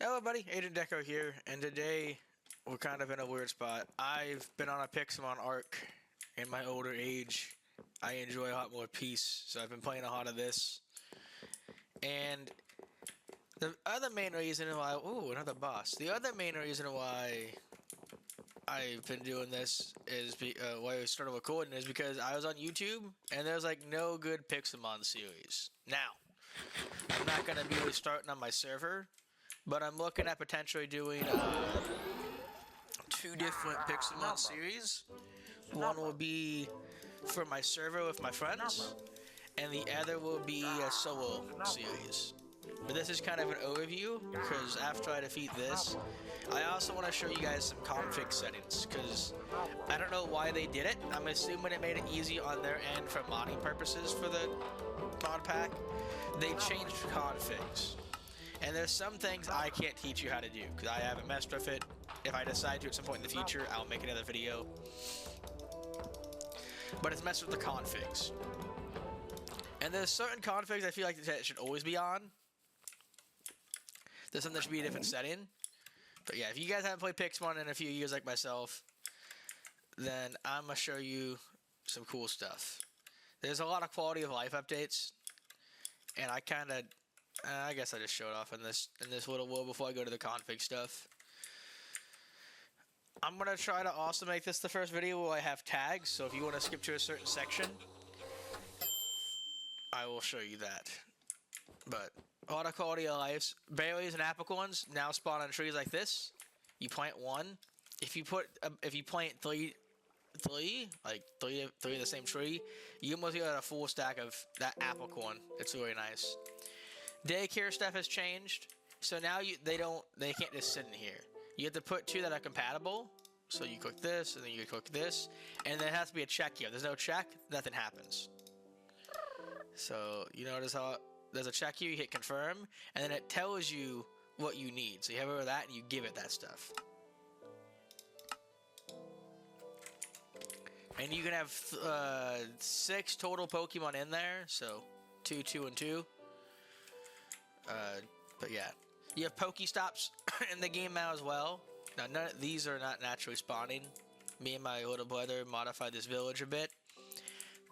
Hello buddy, Agent Deco here, and today we're kind of in a weird spot. I've been on a Pixelmon arc in my older age. I enjoy a lot more peace, so I've been playing a lot of this. And the other main reason why... Ooh, another boss. The other main reason why I've been doing this is... why I started recording is because I was on YouTube, and there's like no good Pixelmon series. Now, I'm not going to be restarting on my server, but I'm looking at potentially doing two different Pixelmon series. One will be for my server with my friends, and the other will be a solo series. But this is kind of an overview, because after I defeat this, I also want to show you guys some config settings, because I don't know why they did it. I'm assuming it made it easy on their end for modding purposes for the mod pack. They changed configs. And there's some things I can't teach you how to do, because I haven't messed with it. If I decide to at some point in the future, I'll make another video. But it's messed with the configs. And there's certain configs I feel like that should always be on. There's some that should be a different setting. But yeah, if you guys haven't played Pixelmon in a few years like myself, then I'm going to show you some cool stuff. There's a lot of quality of life updates. And I kind of... I guess I just showed off in this little world before I go to the config stuff. I'm going to try to also make this the first video where I have tags, so if you want to skip to a certain section, I will show you that. But a lot of quality of life. Berries and apricorns now spawn on trees like this. You plant one. If you plant three of the same tree, you almost get a full stack of that apricorn. It's really nice. Daycare stuff has changed, so now they can't just sit in here. You have to put two that are compatible. So you click this, and then you click this, and there has to be a check here. If there's no check, nothing happens. So you notice how there's a check here, you hit confirm, and then it tells you what you need. So you have over that, and you give it that stuff. And you can have 6 total Pokemon in there, so 2, 2, and 2. But yeah, you have Pokestops in the game now as well. Now, none of these are not naturally spawning. Me and my little brother modified this village a bit.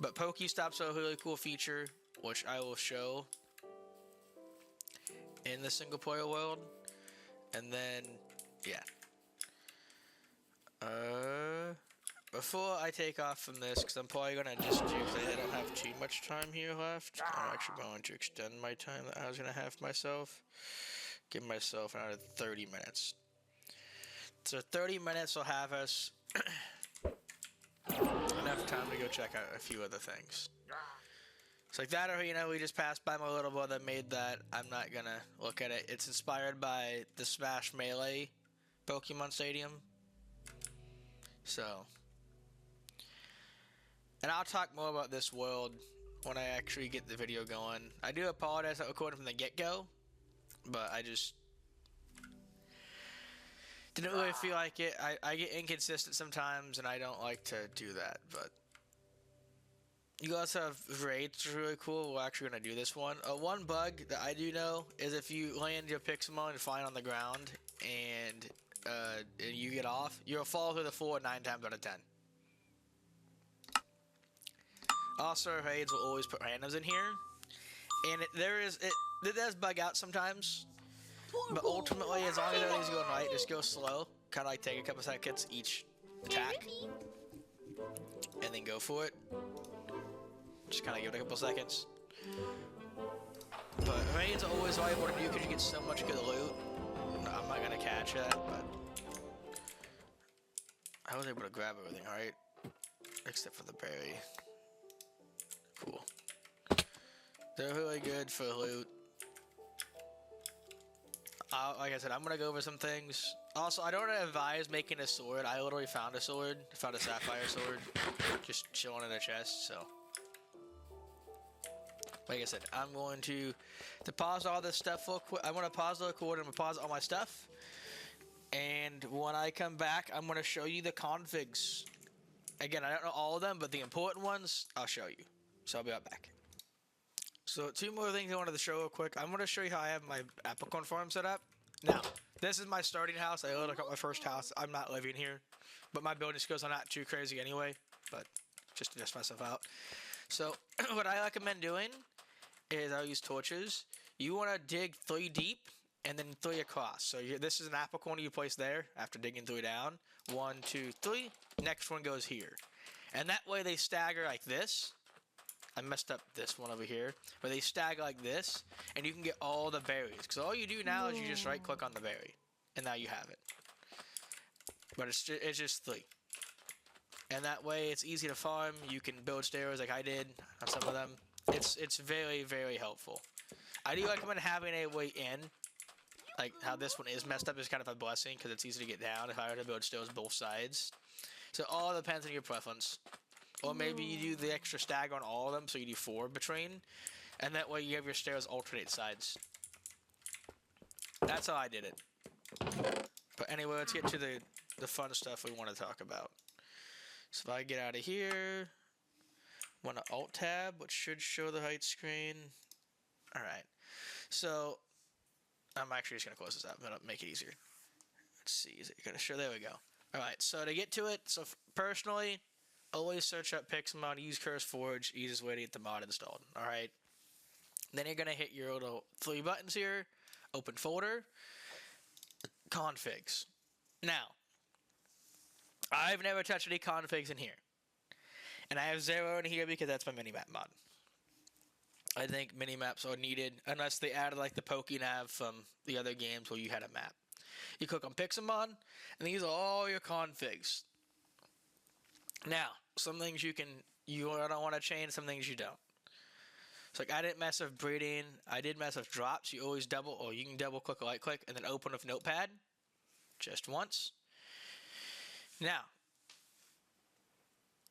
But Pokestops are a really cool feature, which I will show in the single player world. And then, yeah. Before I take off from this, because I'm probably going to just do, because I don't have too much time here left. I'm actually going to extend my time that I was going to have for myself. Give myself another 30 minutes. So 30 minutes will have us enough time to go check out a few other things. It's like that, or, you know, we just passed by my little brother made that. I'm not going to look at it. It's inspired by the Smash Melee Pokemon Stadium. So... And I'll talk more about this world when I actually get the video going. I do apologize for recording from the get-go, but I just didn't really feel like it. I get inconsistent sometimes, and I don't like to do that, but you also have raids, which are really cool. We're actually going to do this one. One bug that I do know is if you land your Pixelmon and fly on the ground, and you get off, you'll fall through the floor 9 times out of 10. Also, raids will always put randoms in here, and it does bug out sometimes, but ultimately, as long as everything's going right, just go slow, kind of like take a couple seconds each attack, and then go for it. Just kind of give it a couple seconds. But raids are always valuable to do because you get so much good loot. I'm not gonna catch that, but I was able to grab everything, alright, except for the berry. Cool. They're really good for loot. Like I said, I'm gonna go over some things. Also, I don't advise making a sword. I literally found a sword. Found a sapphire sword. Just chilling in a chest, so. Like I said, I'm going to pause all this stuff real quick. I'm gonna pause the record. I'm gonna pause all my stuff. And when I come back, I'm gonna show you the configs. Again, I don't know all of them, but the important ones, I'll show you. So I'll be right back. So 2 more things I wanted to show real quick. I'm going to show you how I have my apricorn farm set up. Now, this is my starting house. I look at my first house. I'm not living here, but my building skills are not too crazy anyway. But just to test myself out. So, what I recommend doing is I'll use torches. You want to dig 3 deep and then 3 across. So this is an apple corner you place there after digging 3 down. 1, 2, 3. Next one goes here. And that way they stagger like this. I messed up this one over here. Where they stagger like this. And you can get all the berries. Because all you do now is you just right click on the berry. And now you have it. But it's just 3. And that way it's easy to farm. You can build stairs like I did on some of them. It's very, very helpful. I do recommend having a way in. Like how this one is messed up is kind of a blessing because it's easy to get down if I were to build stairs both sides. So all depends on your preference. Or maybe you do the extra stagger on all of them so you do 4 between. And that way you have your stairs alternate sides. That's how I did it. But anyway, let's get to the fun stuff we want to talk about. So if I get out of here, want to alt tab, which should show the height screen. Alright. So I'm actually just going to close this out. I'm going to make it easier. Let's see. Is it going to show? There we go. Alright, so to get to it, so personally, always search up Pixelmon, use Curse Forge, easiest way to get the mod installed. Alright. Then you're going to hit your little 3 buttons here. Open folder. Configs. Now, I've never touched any configs in here. And I have 0 in here because that's my minimap mod. I think minimaps are needed unless they added like the PokeNav from the other games where you had a map. You click on Pixelmon, and these are all your configs. Now, some things you don't want to change, some things you don't. So like I didn't mess with breeding, I did mess with drops. You always you can double click or right click and then open with Notepad. Just once. Now,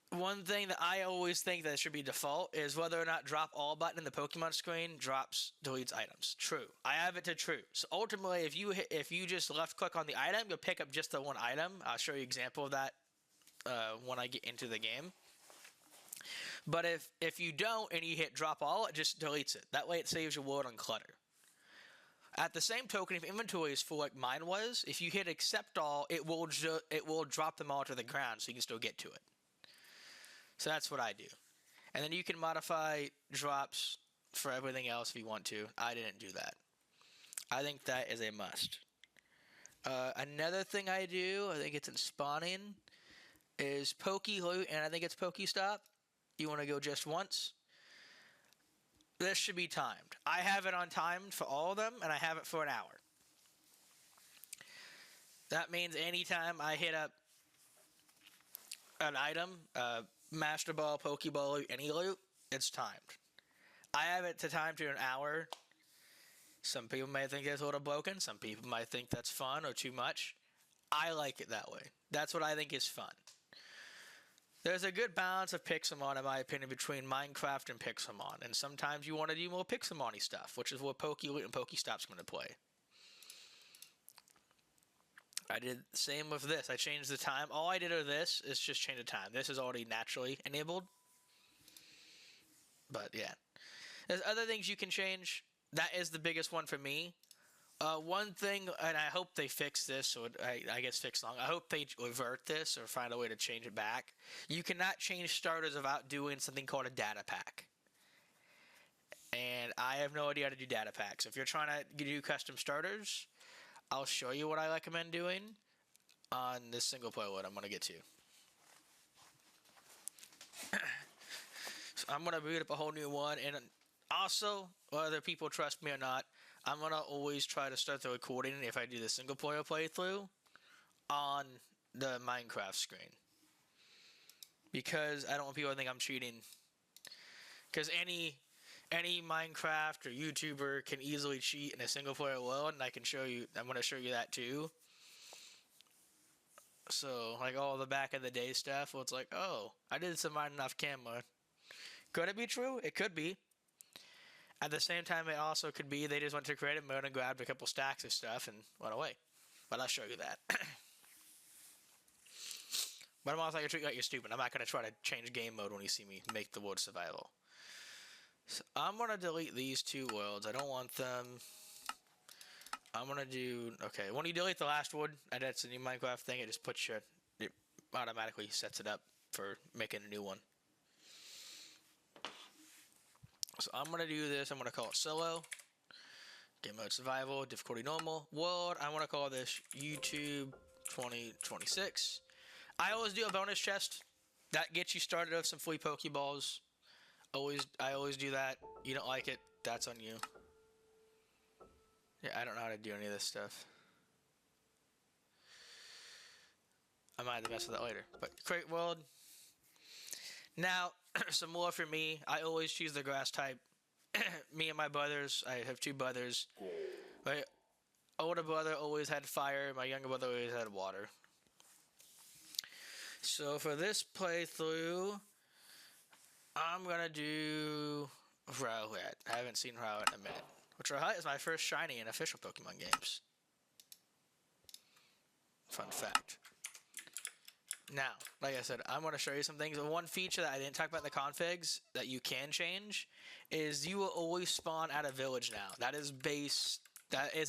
one thing that I always think that should be default is whether or not drop all button in the Pokemon screen deletes items. True. I have it to true. So ultimately, if you just left click on the item, you'll pick up just the one item. I'll show you an example of that when I get into the game. But if you don't and you hit drop all, it just deletes it. That way it saves your world on clutter. At the same token, if inventory is full like mine was, if you hit accept all, it will drop them all to the ground so you can still get to it. So that's what I do. And then you can modify drops for everything else if you want to. I didn't do that. I think that is a must. Another thing I do, I think it's in spawning, is Poke Loot, and I think it's Pokestop. You want to go just once. This should be timed. I have it on timed for all of them, and I have it for an hour. That means anytime I hit up an item, Master Ball, Pokeball, any loot, it's timed. I have it to time to an hour. Some people may think that's a little broken. Some people might think that's fun or too much. I like it that way. That's what I think is fun. There's a good balance of Pixelmon, in my opinion, between Minecraft and Pixelmon. And sometimes you want to do more Pixelmon-y stuff, which is where Pokeloot and Pokestop's going to play. I did the same with this. I changed the time. All I did with this is just change the time. This is already naturally enabled. But, yeah. There's other things you can change. That is the biggest one for me. One thing, and I hope they fix this, or I guess fix long. I hope they revert this or find a way to change it back. You cannot change starters without doing something called a data pack. And I have no idea how to do data packs. If you're trying to do custom starters, I'll show you what I recommend doing on this single player one I'm going to get to. So I'm going to boot up a whole new one, and also, whether people trust me or not, I'm going to always try to start the recording if I do the single player playthrough on the Minecraft screen. Because I don't want people to think I'm cheating. Because any Minecraft or YouTuber can easily cheat in a single player world, and I'm going to show you that too. So, like all the back of the day stuff, well, it's like, oh, I did some mining off camera. Could it be true? It could be. At the same time, it also could be they just went to creative mode and grabbed a couple stacks of stuff and went away. But I'll show you that. But I'm also going to treat you like you're stupid. I'm not going to try to change game mode when you see me make the world survival. So I'm going to delete these 2 worlds. I don't want them. I'm gonna do okay. When you delete the last one, and that's a new Minecraft thing, it just puts your it automatically sets it up for making a new one. So I'm gonna do this. I'm gonna call it solo. Game mode survival, difficulty normal, world. I want to call this YouTube 2026. I always do a bonus chest that gets you started with some free Pokeballs. I always do that. You don't like it, that's on you. Yeah, I don't know how to do any of this stuff. I might have to mess with that later. But create world. Now, some more for me. I always choose the grass type. Me and my brothers, I have two brothers. My older brother always had fire. My younger brother always had water. So for this playthrough, I'm going to do Rowlet. I haven't seen Rowlet in a minute. Which Rowlet is my first shiny in official Pokemon games. Fun fact. Now, like I said, I'm going to show you some things. One feature that I didn't talk about in the configs that you can change is you will always spawn at a village now. That is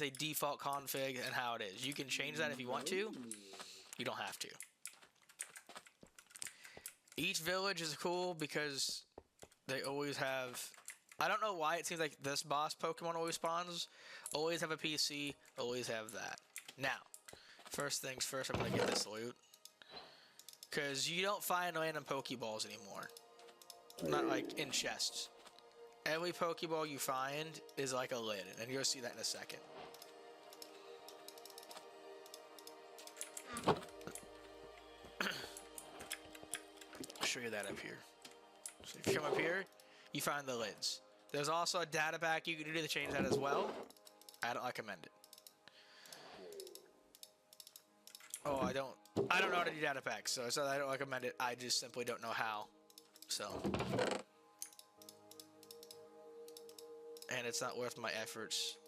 a default config and how it is. You can change that if you want to. You don't have to. Each village is cool because they always have... I don't know why it seems like this boss Pokemon always spawns. Always have a PC, always have that. Now, first things first, I'm going to get this loot. Because you don't find random Pokeballs anymore. Not like in chests. Every Pokeball you find is like a lid, and you'll see that in a second. I'll show you that up here. So if you come up here, you find the lids. There's also a data pack you can do to change that as well. I don't recommend it. Oh, I don't know how to do data packs, so I don't recommend it. I just simply don't know how. So. And it's not worth my efforts.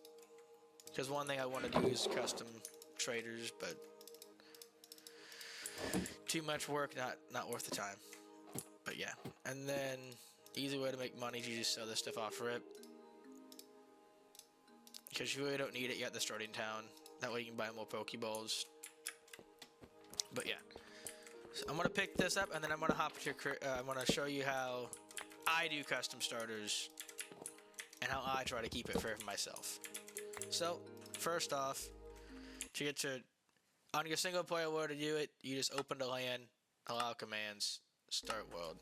Because one thing I want to do is custom traders, but too much work, not worth the time. But yeah. And then, easy way to make money is you just sell this stuff off rip. Because you really don't need it yet at the starting town. That way you can buy more Pokeballs. But yeah, so I'm gonna pick this up and then I'm gonna hop to I'm gonna show you how I do custom starters and how I try to keep it fair for myself. So first off, to get to on your single player world to do it, you just open the LAN, allow commands, start world.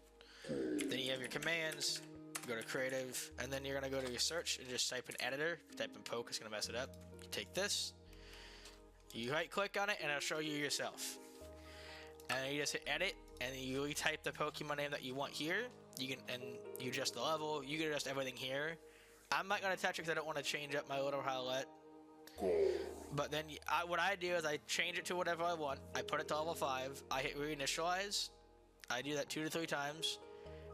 Then you have your commands, go to creative, and then you're gonna go to your search and just type in editor. If you type in poke, it's gonna mess it up. You take this, you right click on it, and it'll show you yourself. And you just hit edit, and you retype the Pokemon name that you want here. You adjust the level. You can adjust everything here. I'm not gonna touch it because I don't want to change up my little Rowlet. But then what I do is I change it to whatever I want. I put it to level 5. I hit reinitialize. I do that 2 to 3 times,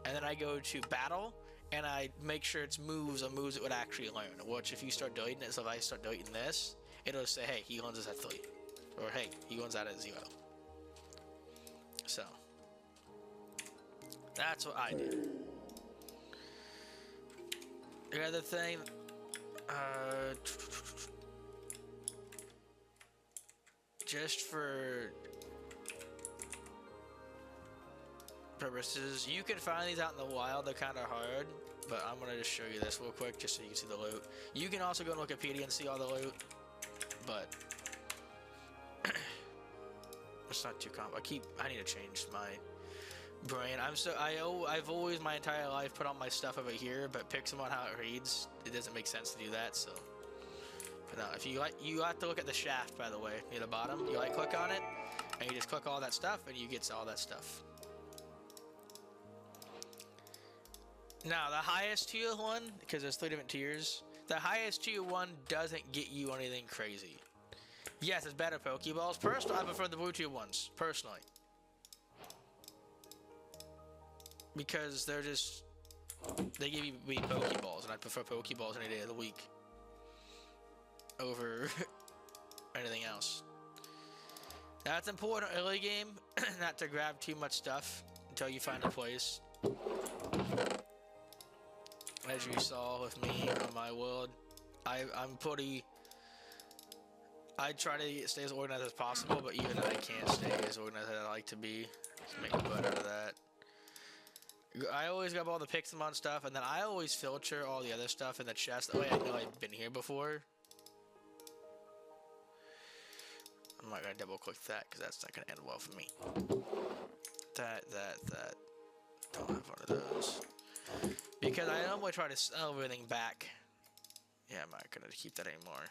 and then I go to battle, and I make sure it's moves or moves it would actually learn. Which if you start deleting it, so if I start deleting this, it'll say, hey, he learns this at 3, or hey, he learns that at 0. So, that's what I do. The other thing, just for purposes, you can find these out in the wild. They're kind of hard, but I'm going to just show you this real quick just so you can see the loot. You can also go on Wikipedia and see all the loot, but it's not too complicated. I need to change my brain. I've always my entire life put all my stuff over here, but Pixelmon how it reads, it doesn't make sense to do that. So, but no, if you have to look at the shaft, by the way, near the bottom. You click on it, and you just click all that stuff, and you get all that stuff. Now, the highest tier one, because there's 3 different tiers, the highest tier one doesn't get you anything crazy. Yes, it's better Pokeballs. Personally, I prefer the blue tier ones, personally. Because they give you Pokeballs, and I prefer Pokeballs any day of the week over anything else. Now, it's important early game not to grab too much stuff until you find a place. As you saw with me on my world, I'm pretty I try to stay as organized as possible, but even I can't stay as organized as I like to be. Just make a butt out of that. I always grab all the Pixelmon stuff, and then I always filter all the other stuff in the chest. That way I know I've been here before. I'm not gonna double click that because that's not gonna end well for me. That. Don't have one of those. Because I normally try to sell everything back. Yeah, I'm not gonna keep that anymore.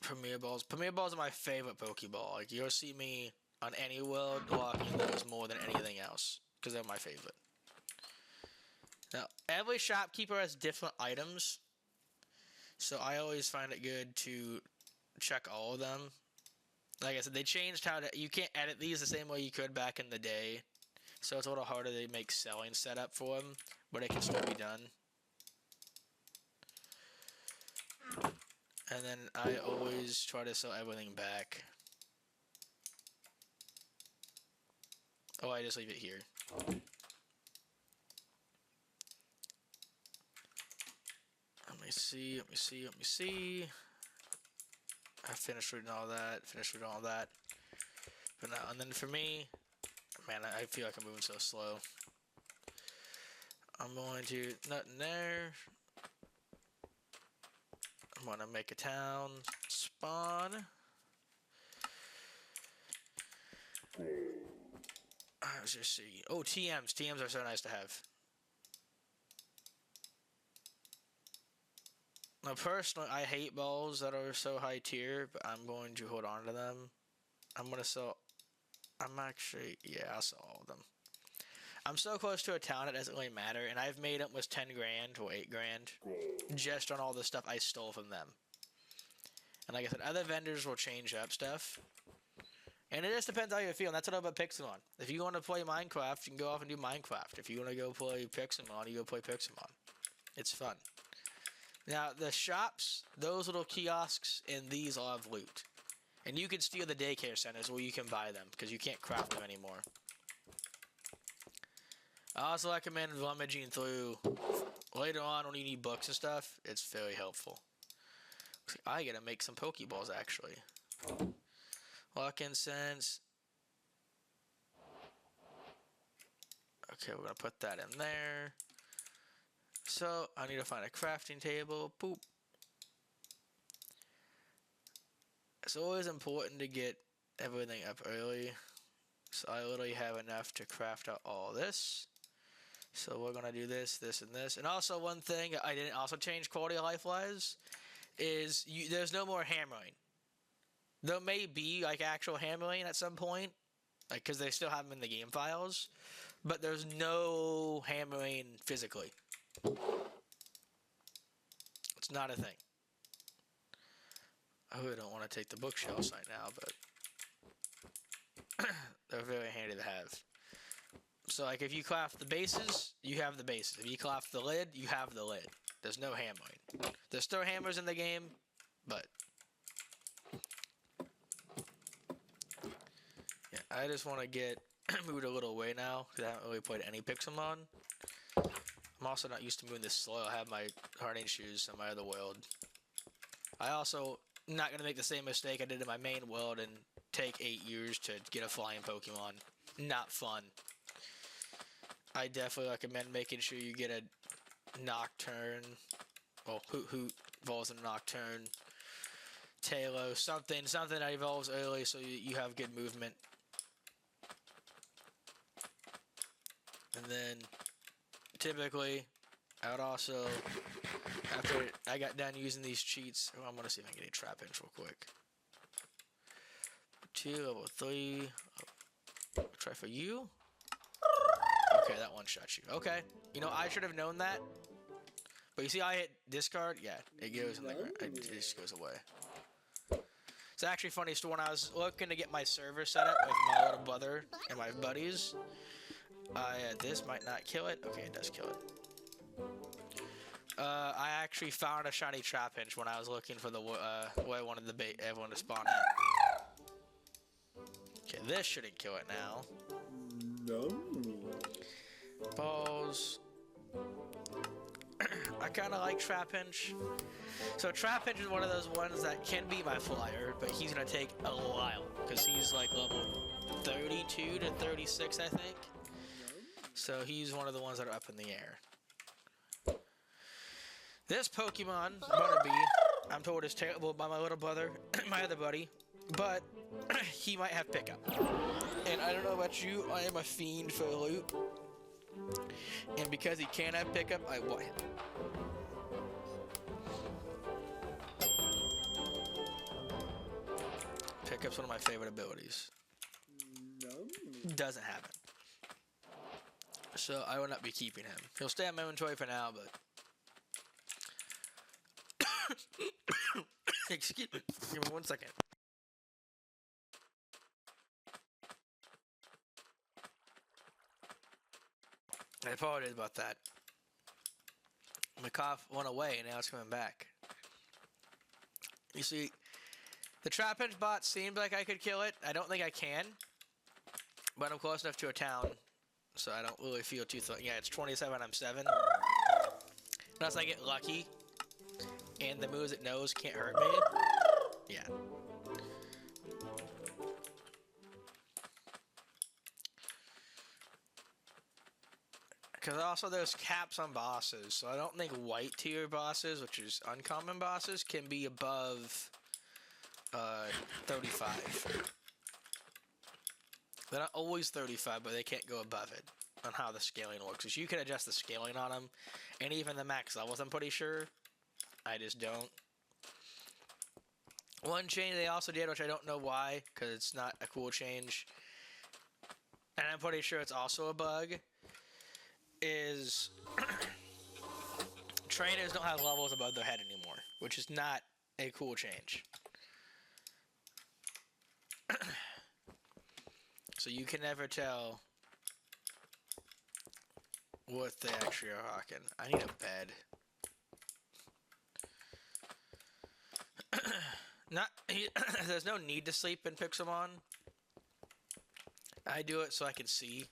Premier Balls. Premier Balls are my favorite Pokeball. Like, you'll see me on any world walking those more than anything else. Because they're my favorite. Now, every shopkeeper has different items. So I always find it good to check all of them. Like I said, they changed how to... You can't edit these the same way you could back in the day. So it's a little harder to make selling setup for them. But it can still be done. And then I always try to sell everything back. Oh, I just leave it here. Let me see. I finished reading all that. But now, and then for me, man, I feel like I'm moving so slow. I'm going to, nothing there. I'm going to make a town, spawn. Let's just see. Oh, TMs. TMs are so nice to have. Now, personally, I hate balls that are so high tier, but I'm going to hold on to them. I'm going to sell... yeah, I'll sell all of them. I'm so close to a town, it doesn't really matter, and I've made up with 10 grand or 8 grand just on all the stuff I stole from them. And like I said, other vendors will change up stuff. And it just depends how you feel, and that's what I'm about Pixelmon. If you want to play Minecraft, you can go off and do Minecraft. If you want to go play Pixelmon, you go play Pixelmon. It's fun. Now, the shops, those little kiosks, and these all have loot. And you can steal the daycare centers where you can buy them, because you can't craft them anymore. I also recommend rummaging through later on when you need books and stuff. It's very helpful. I gotta make some Pokeballs, actually. Lock incense. Okay, we're gonna put that in there. So, I need to find a crafting table. Boop. It's always important to get everything up early. So I literally have enough to craft out all this. So we're gonna do this, this, and this. And also one thing I didn't also change quality of life wise is there's no more hammering. There may be like actual hammering at some point, like because they still have them in the game files, but there's no hammering physically. It's not a thing. I really don't want to take the bookshelves right now, but they're very handy to have. So, like, if you craft the bases, you have the bases. If you craft the lid, you have the lid. There's no hammering. There's still hammers in the game, but... yeah, I just want to get moved a little away now, because I haven't really played any Pixelmon. I'm also not used to moving this slow. I have my hardening shoes in my other world. I also not going to make the same mistake I did in my main world and take 8 years to get a flying Pokemon. Not fun. I definitely recommend making sure you get a Nocturne. Well, Hoot evolves in Nocturne. Tailo, something that evolves early so you have good movement. And then, typically, I would also, after I got done using these cheats, I'm going to see if I can get a trap inch real quick. 2, level 3. I'll try for you. Okay, that one shot you. Okay. You know, I should have known that. But you see I hit discard? Yeah, it goes in the ground. It just goes away. It's actually funny. So when I was looking to get my server set up with my little brother and my buddies, this might not kill it. Okay, it does kill it. I actually found a shiny Trapinch when I was looking for the where I wanted everyone to spawn at. Okay, this shouldn't kill it now. No. Balls. I kind of like Trapinch. So Trapinch is one of those ones that can be my flyer, but he's gonna take a while because he's like level 32 to 36, I think. So he's one of the ones that are up in the air. This Pokemon, Butterbee, I'm told is terrible by my little brother, my other buddy, but he might have pickup. And I don't know about you, I am a fiend for loot. And because he can't have pickup, I want him. Pickup's one of my favorite abilities. No. Doesn't have it. So I will not be keeping him. He'll stay on my inventory for now, but... Excuse me. Give me 1 second. I apologize about that. My cough went away and now it's coming back. You see, the Trapinch bot seemed like I could kill it. I don't think I can. But I'm close enough to a town, so I don't really feel too yeah, it's 27, I'm 7. Unless I get lucky, and the moves it knows can't hurt me. Yeah. Because also there's caps on bosses, so I don't think white tier bosses, which is uncommon bosses, can be above 35. They're not always 35, but they can't go above it on how the scaling works. Because you can adjust the scaling on them, and even the max levels, I'm pretty sure. I just don't. One change they also did, which I don't know why, because it's not a cool change, and I'm pretty sure it's also a bug, is trainers don't have levels above their head anymore, which is not a cool change. So you can never tell what they actually are rocking. I need a bed. There's no need to sleep in Pixelmon. I do it so I can see.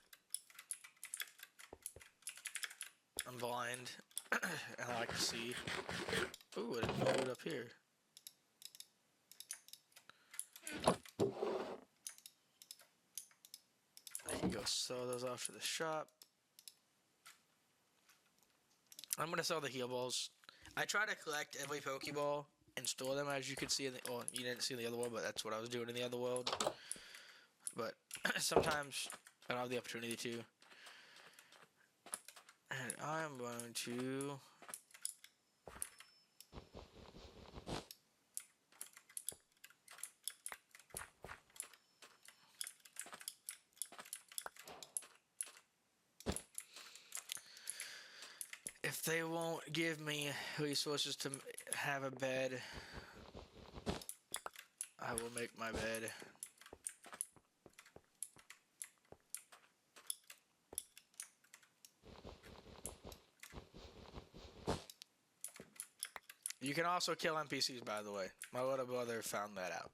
I'm blind, and I like to see. Ooh, I didn't move it up here. I can go sell those off to the shop. I'm gonna sell the heal balls. I try to collect every Pokeball and store them, as you can see in the. Oh, you didn't see in the other world, but that's what I was doing in the other world. But sometimes I don't have the opportunity to. And I'm going to. If they won't give me resources to have a bed, I will make my bed. You can also kill NPCs, by the way. My little brother found that out.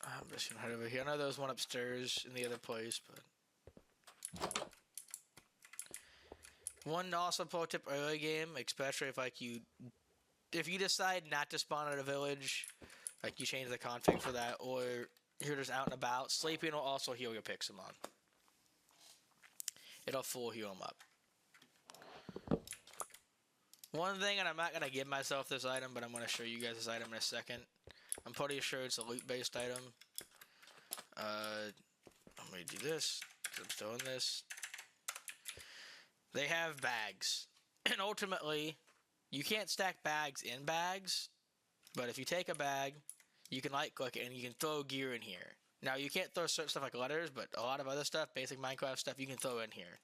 I'm just gonna head over here. I know there was one upstairs in the other place, but one also pro tip early game, especially if you decide not to spawn at a village, like you change the config for that, or you're just out and about, sleeping will also heal your Pixelmon. It'll full heal them up. One thing, and I'm not gonna give myself this item, but I'm gonna show you guys this item in a second. I'm pretty sure it's a loot-based item. I'm gonna do this, because I'm still in this. They have bags. And ultimately, you can't stack bags in bags, but if you take a bag, you can right-click it and you can throw gear in here. Now, you can't throw certain stuff like letters, but a lot of other stuff, basic Minecraft stuff, you can throw in here.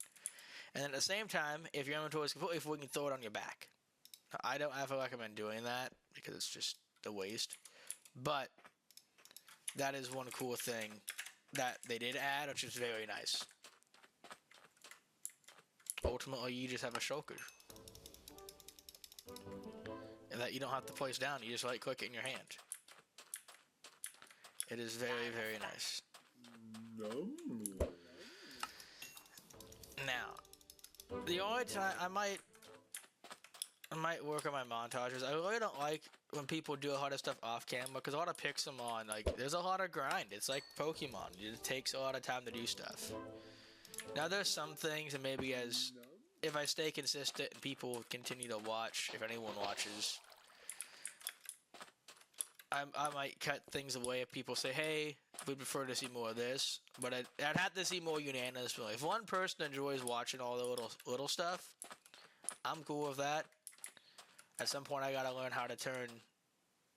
And then at the same time, if your inventory is completely full, you can throw it on your back. Now, I don't ever recommend doing that, because it's just a waste. But that is one cool thing that they did add, which is very nice. Ultimately, you just have a shulker. And that you don't have to place down, you just right click it in your hand. It is very, very nice. Now, the only time I might work on my montages. I really don't like when people do a lot of stuff off camera because a lot of Pixelmon, like, there's a lot of grind. It's like Pokemon. It takes a lot of time to do stuff. Now, there's some things that maybe if I stay consistent and people continue to watch, if anyone watches, I might cut things away if people say, hey, we'd prefer to see more of this. But I'd have to see more unanimous. If one person enjoys watching all the little stuff, I'm cool with that. At some point, I gotta learn how to turn,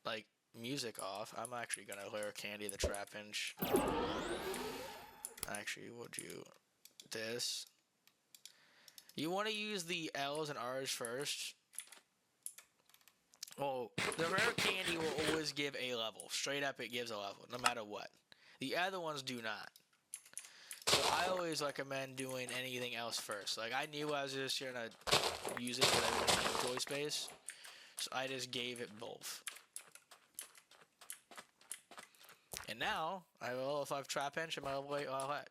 like, music off. I'm actually gonna wear Candy the Trapinch. Actually, we'll do this. You want to use the L's and R's first. Well, the rare candy will always give a level. Straight up, it gives a level, no matter what. The other ones do not. So I always recommend doing anything else first. Like, I knew I was just gonna use it because I didn't have toy space. So I just gave it both. And now, I have a level 5 Trapinch and my level 8 Owlette.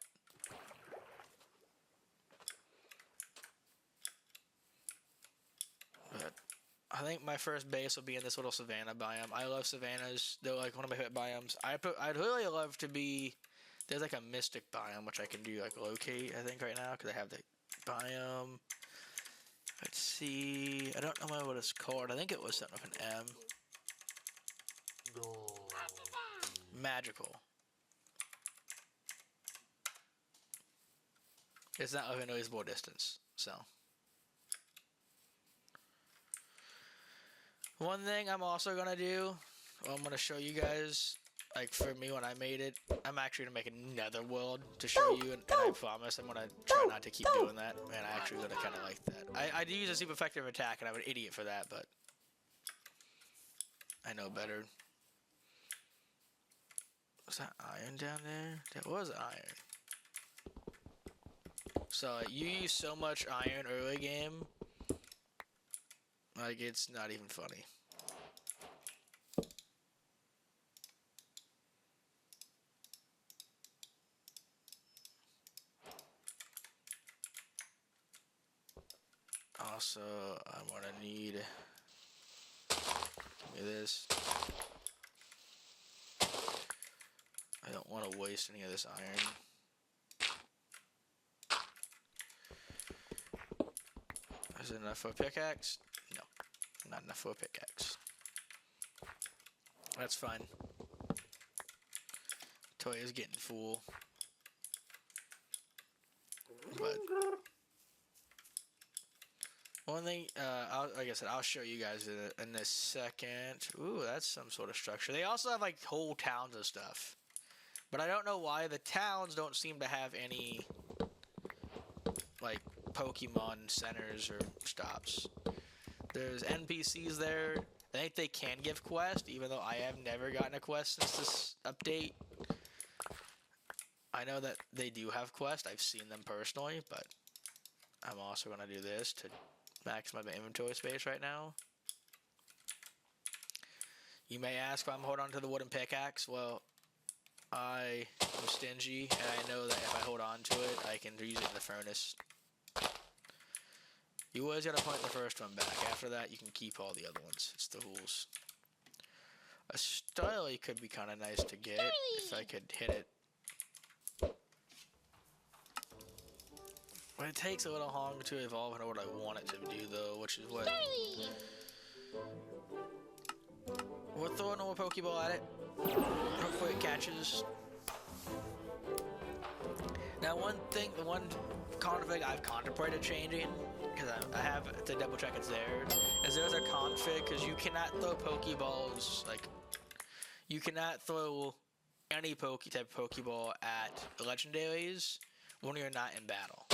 But I think my first base will be in this little savanna biome. I love savannas. They're like one of my favorite biomes. I'd really love to be... There's like a mystic biome, which I can do like locate, I think, right now, because I have the biome. Let's see. I don't know what it's called. I think it was something with an M. Magical. It's not within a reasonable distance, so. One thing I'm also gonna do, I'm gonna show you guys, like for me when I made it, I'm actually gonna make another world to show you, and I promise I'm gonna try not to keep doing that. Man, I actually gonna kind of like that. I do use a super effective attack, and I'm an idiot for that, but I know better. Was that iron down there? That was iron. So you use so much iron early game, like it's not even funny. Also, I'm gonna need, give me this. I don't want to waste any of this iron. Is it enough for a pickaxe? No, not enough for a pickaxe. That's fine. Toy is getting full. But one thing, like I said, I'll show you guys in a second. Ooh, that's some sort of structure. They also have like whole towns of stuff. But I don't know why the towns don't seem to have any like Pokemon centers or stops. There's NPCs there. I think they can give quests, even though I have never gotten a quest since this update. I know that they do have quests. I've seen them personally, but I'm also going to do this to maximize my inventory space right now. You may ask why I'm holding on to the wooden pickaxe. Well, I am stingy, and I know that if I hold on to it, I can use it in the furnace. You always gotta point the first one back. After that, you can keep all the other ones. It's the rules. A Starly could be kind of nice to get if I could hit it. But it takes a little longer to evolve into what I want it to do, though, which is what... We'll throw a normal Pokeball at it. Hopefully it catches. Now, one config I've contemplated changing, because I have to double check it's there, is there's a config, because you cannot throw Pokeballs, like, you cannot throw any type of Pokeball at legendaries when you're not in battle.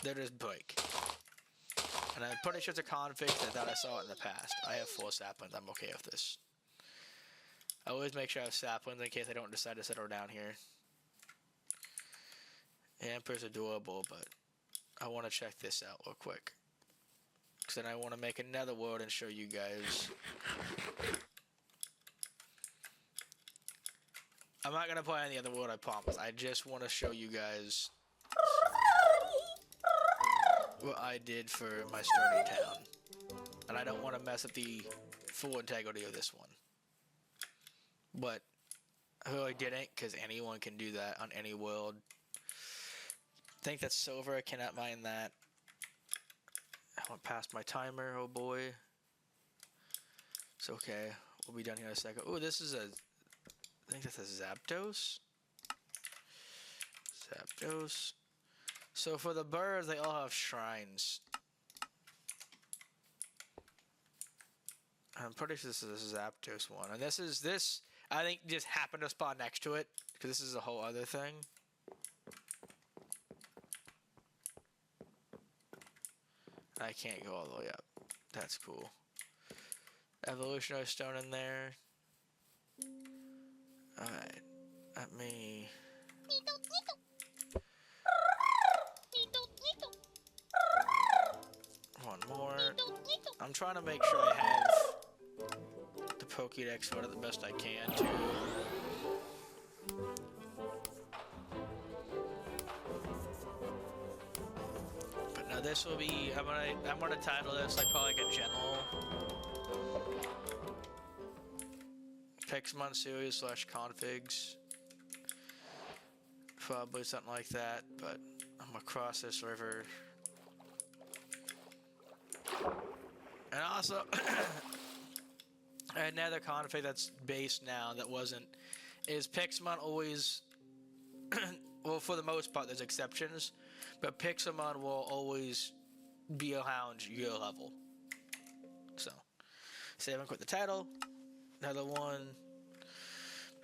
They're just break. And I'm pretty sure it's a config that I saw it in the past. I have 4 saplings, I'm okay with this. I always make sure I have saplings in case I don't decide to settle down here. Amper's adorable, but I want to check this out real quick. Because then I want to make another world and show you guys. I'm not gonna play any other world, I promise. I just want to show you guys what I did for my starting town. And I don't want to mess up the full integrity of this one. But I really didn't, because anyone can do that on any world. I think that's silver. I cannot mine that. I went past my timer. Oh boy. It's okay. We'll be done here in a second. Oh, this is a... I think that's a Zapdos. Zapdos. So for the birds, they all have shrines. I'm pretty sure this is a Zapdos one. And this, I think, just happened to spawn next to it, because this is a whole other thing. I can't go all the way up. That's cool. Evolutionary stone in there. Alright. Let me... One more. I'm trying to make sure I have the Pokédex sorted the best I can, too. But now this will be... I'm gonna title this like probably like a general Pixelmon series / configs. Probably something like that, but I'm gonna cross this river. And also, another config that's based now that wasn't, is Pixelmon always, well, for the most part, there's exceptions, but Pixelmon will always be around your level. So, save and quit the title. Another one.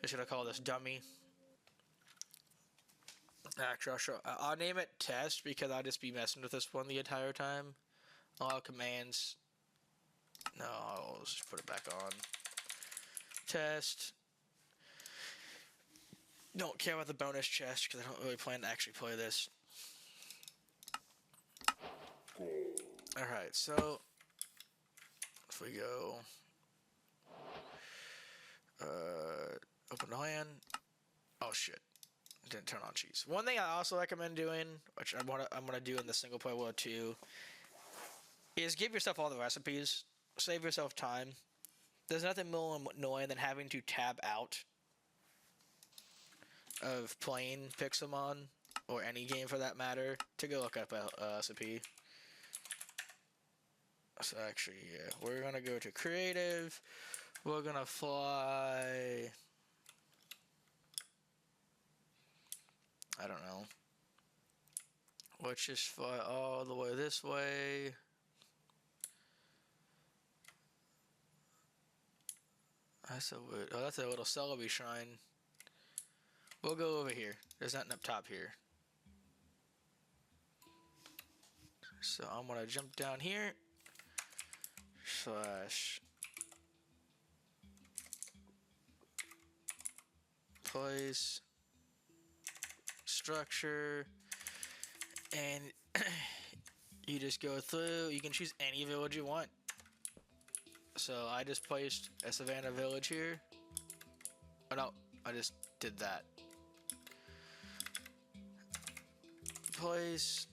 Just gonna call this dummy. Actually, I'll name it test because I'll just be messing with this one the entire time. Allow commands. No, I'll just put it back on. Test. Don't care about the bonus chest because I don't really plan to actually play this. Alright, so if we go open the LAN. Oh shit. Didn't turn on cheese. One thing I also recommend doing, which I'm gonna do in the single player world too, is give yourself all the recipes. Save yourself time. There's nothing more annoying than having to tab out of playing Pixelmon, or any game for that matter, to go look up a recipe. So actually, yeah, we're gonna go to creative. We're gonna fly... I don't know. Let's just fly all the way this way. That's a weird... Oh, that's a little Celebi shrine. We'll go over here. There's nothing up top here. So I'm gonna jump down here. Slash... place... structure... And... you just go through. You can choose any village you want. So I just placed a Savannah village here. Oh no, I just did that. Place.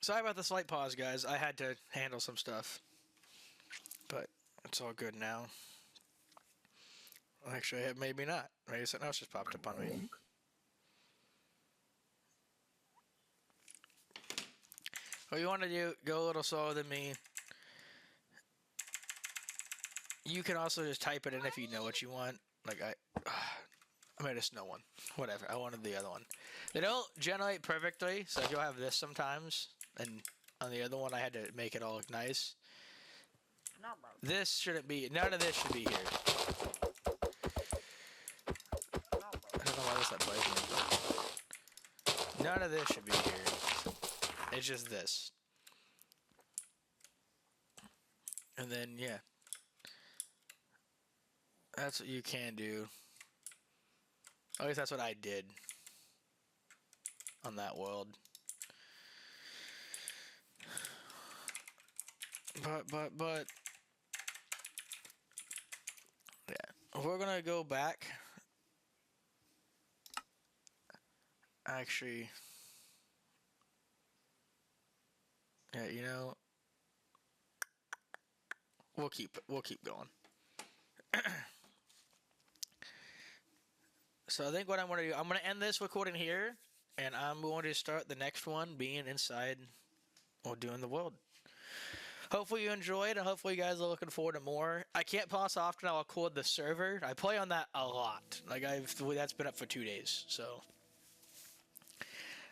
Sorry about the slight pause, guys. I had to handle some stuff. But it's all good now. Actually, maybe not. Maybe something else just popped up on me. What you want to do, go a little slower than me. You can also just type it in if you know what you want. Like, I made a snow one. Whatever, I wanted the other one. They don't generate perfectly, so you'll have this sometimes. And on the other one, I had to make it all look nice. This shouldn't be, none of this should be here. I don't know why this that plays me. None of this should be here. It's just this. And then, yeah. That's what you can do. At least that's what I did on that world. But yeah, we're gonna go back. Actually, yeah, you know, we'll keep going. So I think what I'm gonna do, I'm gonna end this recording here, and I'm going to start the next one being inside or doing the world. Hopefully you enjoyed, and hopefully you guys are looking forward to more. I can't pause often. I'll record the server. I play on that a lot. Like that's been up for 2 days. So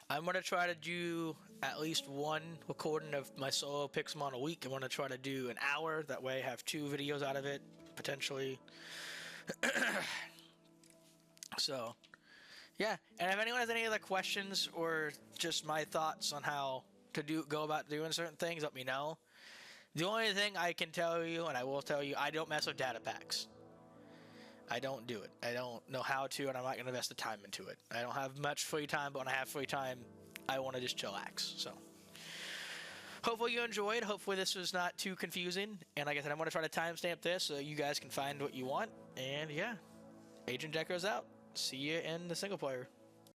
I'm gonna try to do at least one recording of my solo Pixelmon a week. I'm gonna try to do an hour. That way I have 2 videos out of it potentially. So yeah, and if anyone has any other questions or just my thoughts on how to go about doing certain things, let me know. The only thing I can tell you, and I will tell you, I don't mess with data packs. I don't do it. I don't know how to, and I'm not going to invest the time into it. I don't have much free time, but when I have free time, I want to just chillax. So, hopefully you enjoyed. Hopefully this was not too confusing. And like I said, I'm going to try to timestamp this so you guys can find what you want. And yeah, Agent Decker's out. See you in the single player.